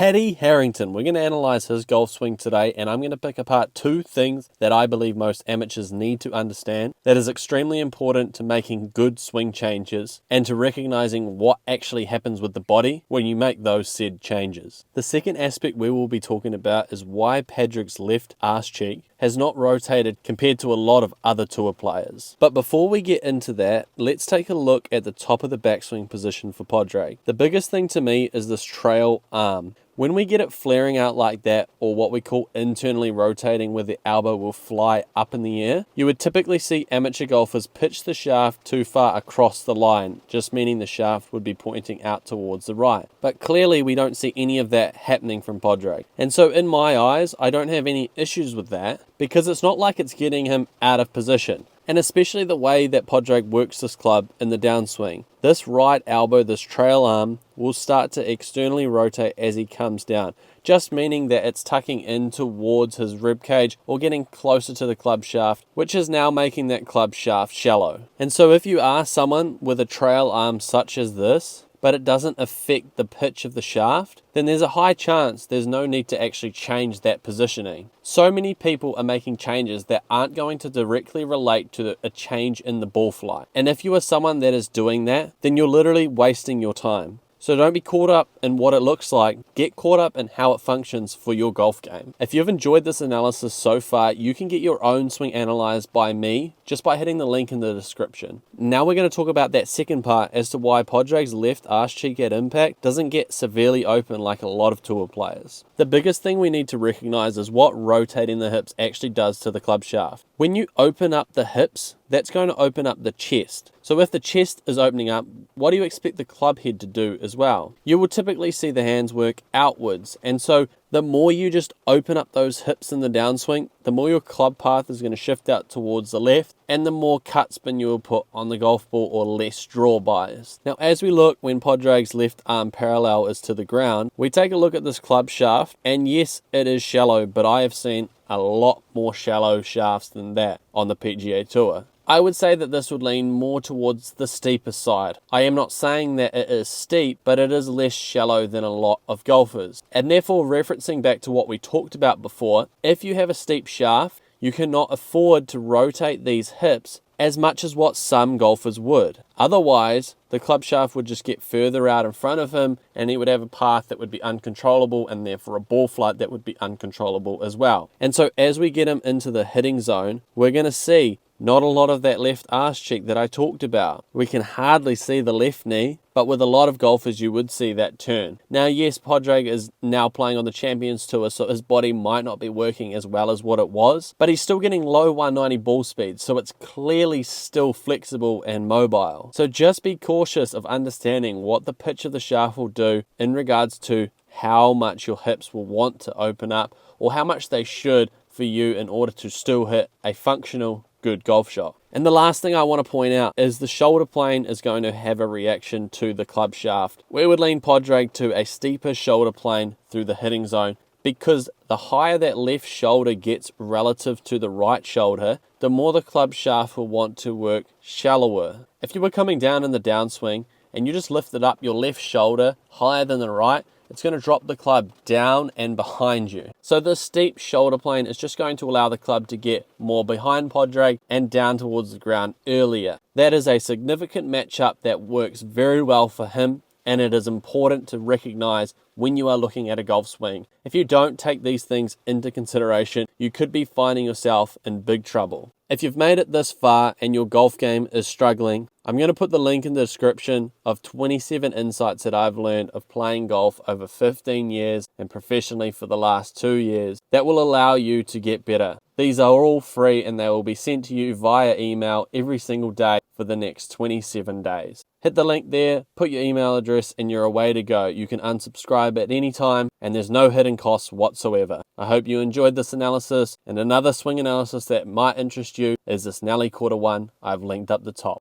Paddy Harrington. We're going to analyse his golf swing today, and I'm going to pick apart two things that I believe most amateurs need to understand that is extremely important to making good swing changes and to recognising what actually happens with the body when you make those said changes. The second aspect we will be talking about is why Padraig's left arse cheek has not rotated compared to a lot of other tour players. But before we get into that, let's take a look at the top of the backswing position for Padraig. The biggest thing to me is this trail arm. When we get it flaring out like that, or what we call internally rotating where the elbow will fly up in the air, you would typically see amateur golfers pitch the shaft too far across the line, just meaning the shaft would be pointing out towards the right. But clearly we don't see any of that happening from Padraig. And so in my eyes, I don't have any issues with that because it's not like it's getting him out of position. And especially the way that Padraig works this club in the downswing. This right elbow, this trail arm, will start to externally rotate as he comes down, just meaning that it's tucking in towards his rib cage or getting closer to the club shaft, which is now making that club shaft shallow. And so if you are someone with a trail arm such as this, but it doesn't affect the pitch of the shaft, then there's a high chance there's no need to actually change that positioning. So many people are making changes that aren't going to directly relate to a change in the ball flight. And if you are someone that is doing that, then you're literally wasting your time. So don't be caught up in what it looks like, get caught up in how it functions for your golf game. If you've enjoyed this analysis so far, you can get your own swing analyzed by me just by hitting the link in the description. Now we're going to talk about that second part as to why Padraig's left arse cheek at impact doesn't get severely open like a lot of tour players. The biggest thing we need to recognize is what rotating the hips actually does to the club shaft. When you open up the hips, that's going to open up the chest. So if the chest is opening up, what do you expect the club head to do as well? You will typically see the hands work outwards. And so the more you just open up those hips in the downswing, the more your club path is going to shift out towards the left and the more cut spin you will put on the golf ball or less draw bias. Now as we look when Padraig's left arm parallel is to the ground, we take a look at this club shaft, and yes, it is shallow, but I have seen a lot more shallow shafts than that on the PGA Tour. I would say that this would lean more towards the steeper side. I am not saying that it is steep, but it is less shallow than a lot of golfers. And therefore, referencing back to what we talked about before, if you have a steep shaft, you cannot afford to rotate these hips as much as what some golfers would. Otherwise, the club shaft would just get further out in front of him and he would have a path that would be uncontrollable and therefore a ball flight that would be uncontrollable as well. And so as we get him into the hitting zone, we're going to see not a lot of that left arse cheek that I talked about. We can hardly see the left knee, but with a lot of golfers you would see that turn. Now yes, Padraig is now playing on the Champions Tour, so his body might not be working as well as what it was, but he's still getting low 190 ball speed, so it's clearly still flexible and mobile. So just be cautious of understanding what the pitch of the shaft will do in regards to how much your hips will want to open up or how much they should for you in order to still hit a functional good golf shot. And the last thing I want to point out is the shoulder plane is going to have a reaction to the club shaft. We would lean Padraig to a steeper shoulder plane through the hitting zone because the higher that left shoulder gets relative to the right shoulder, the more the club shaft will want to work shallower. If you were coming down in the downswing and you just lifted up your left shoulder higher than the right, it's going to drop the club down and behind you. So the steep shoulder plane is just going to allow the club to get more behind Padraig and down towards the ground earlier. That is a significant matchup that works very well for him, and it is important to recognize when you are looking at a golf swing. If you don't take these things into consideration, you could be finding yourself in big trouble. If you've made it this far and your golf game is struggling, I'm going to put the link in the description of 27 insights that I've learned of playing golf over 15 years and professionally for the last 2 years that will allow you to get better. These are all free and they will be sent to you via email every single day for the next 27 days. Hit the link there, put your email address, and you're away to go. You can unsubscribe at any time and there's no hidden costs whatsoever. I hope you enjoyed this analysis, and another swing analysis that might interest you is this Nelly Quarter 1 I've linked up the top.